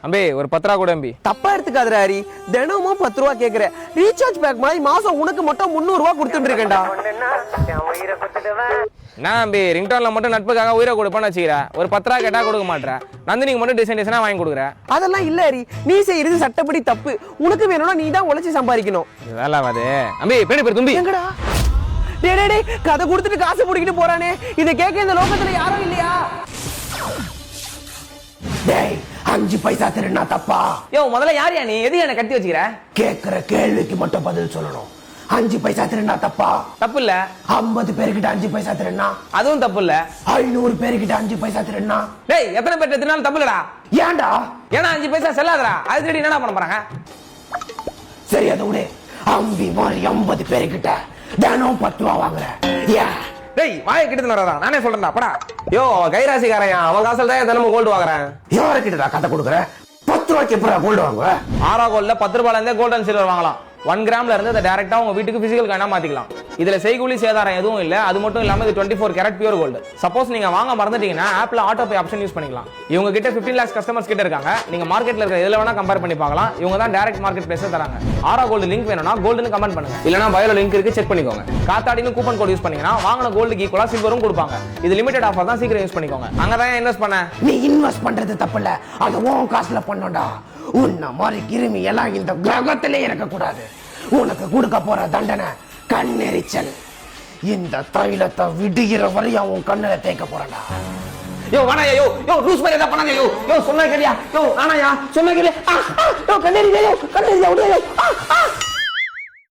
அம்பி ஒரு 10 ரூபா கூட அம்பி. தப்பா எடுத்துக்காதடா ஹரி, தினமும் 10 ரூபா கேக்குற. ரீசார்ஜ் பேக் மாதிரி மாசம் உனக்கு மட்டும் 300 ரூபா கொடுத்துட்டு இருக்கேன்டா. நான் அம்பி ரிங்டோன்ல மட்டும் நட்புக்காக உயிரை கொடுப்பேன்னு வச்சுக்கிற. ஒரு 10 ரூபா கேட்டா கொடுக்க மாட்டேன். நந்தினிக்கு மட்டும் டிசைனா வாங்கி கொடுக்குற. அதெல்லாம் இல்ல ஹரி, நீ செய்யறது சட்டப்படி தப்பு. உனக்கு வேணும்னா நீ தான் உழைச்சி சம்பாதிக்கணும். வேலை ஆகாது அம்பி. பேடி பேர் தும்பி எங்கடா? டேய் கதை கொடுத்துட்டு காசு புடிக்கிட்டு போறானே, இத கேட்க இந்த லோகத்துல யாரும் இல்லையா? டேய் 5 பைசா திருடினா தப்பா? யோ முதல்ல யாரியா நீ? எது என்ன கட்டி வச்சுக்கிற? கேக்குற கேள்விக்கு மட்டும் பதில் சொல்லணும். 5 பைசா திருடினா தப்பா? தப்பு இல்ல. 50 பேர்கிட்ட 5 பைசா திருடினா அதுவும் தப்பு இல்ல. 500 பேர்கிட்ட 5 பைசா திருடினா டேய் எத்தனை பேர் திருடினாலும் தப்பு இல்லடா. ஏன்டா? ஏன்னா 5 பைசா செல்லாதடா. அது திருடி என்னடா பண்ண போறாங்க? சரி அதை விடு. அம்பி மாதிரி 50 பேர்கிட்ட தினம் 10 ரூபா வாங்குற. டேய் வாயை கிட்ட வராதா? நானே சொல்றேன்டா படா. யோ கைராசிக்காரையா, அவன் காசுல தான் தினமும் கோல்டு வாங்குறேன். யாருக்கிட்ட கதை கொடுக்குற? 10 ரூபாய்க்கு எப்படா கோல்டு வாங்குவ? ஆரா கோல்ட்ல 10 ரூபாயில இருந்தே கோல்ட் அண்ட் சில்வர் வாங்கலாம். 1 கிராம்ல இருந்து அதை டைரக்டா உங்க வீட்டுக்கு பிசிக்கல் காயினா மாத்திக்கலாம். இதுல செய்கூலி சேதாரம் எதுவும் இல்ல. அது மட்டும் இல்லாம இது 24 கேரட் பியூர் கோல்டு. சப்போஸ் நீங்க வாங்க மறந்துட்டீங்கன்னா ஆப்ல ஆட்டோ பே ஆப்ஷன் யூஸ் பண்ணிக்கலாம். இவங்க கிட்ட 15 lakhs கஸ்டமர்ஸ் கிட்ட இருக்காங்க. நீங்க மார்க்கெட்ல இருக்க எதுல வேணா கம்பேர் பண்ணி பார்க்கலாம். இவங்க தான் டைரக்ட் மார்க்கெட் பிளேஸ் தராங்க. ஆரா கோல்டு லிங்க் வேணும்னா கோல்டுன்னு கமெண்ட் பண்ணுங்க. இல்லனா பயோல லிங்க் இருக்கு, செக் பண்ணிக்கோங்க. காத்தாடின்னு கூப்பன் கோட் யூஸ் பண்ணீங்கன்னா வாங்குன கோல்டுக்கு ஈக்குவலா சில்வரும் கொடுப்பாங்க. இது லிமிடெட் ஆஃபர் தான், சீக்கிரம் யூஸ் பண்ணிக்கோங்க. அங்க தான் இன்வெஸ்ட் பண்ண. நீ இன்வெஸ்ட் பண்றது தப்பு இல்ல, அது உன் காசுல பண்ணணும்டா. உன்ன மாதிரி கிருமி எல்லாம் இந்த கிரகத்திலே இருக்க கூடாது. உனக்கு கொடுக்க போற தண்டனை கண்ணெரிச்சல். இந்த தைலத்தை விடுகிற வரையும் உன் கண்ணுல தேய்க்க போறடா. யோ வானாயா, யோ யோ லூஸ் மாதிரி ஏதா பண்ணாதே. யோ யோ சொன்னா கேளியா? யோ வானாயா சொன்னா கேளு. யோ கண்ணெரியா, யோ கண்ணெரியா, யோ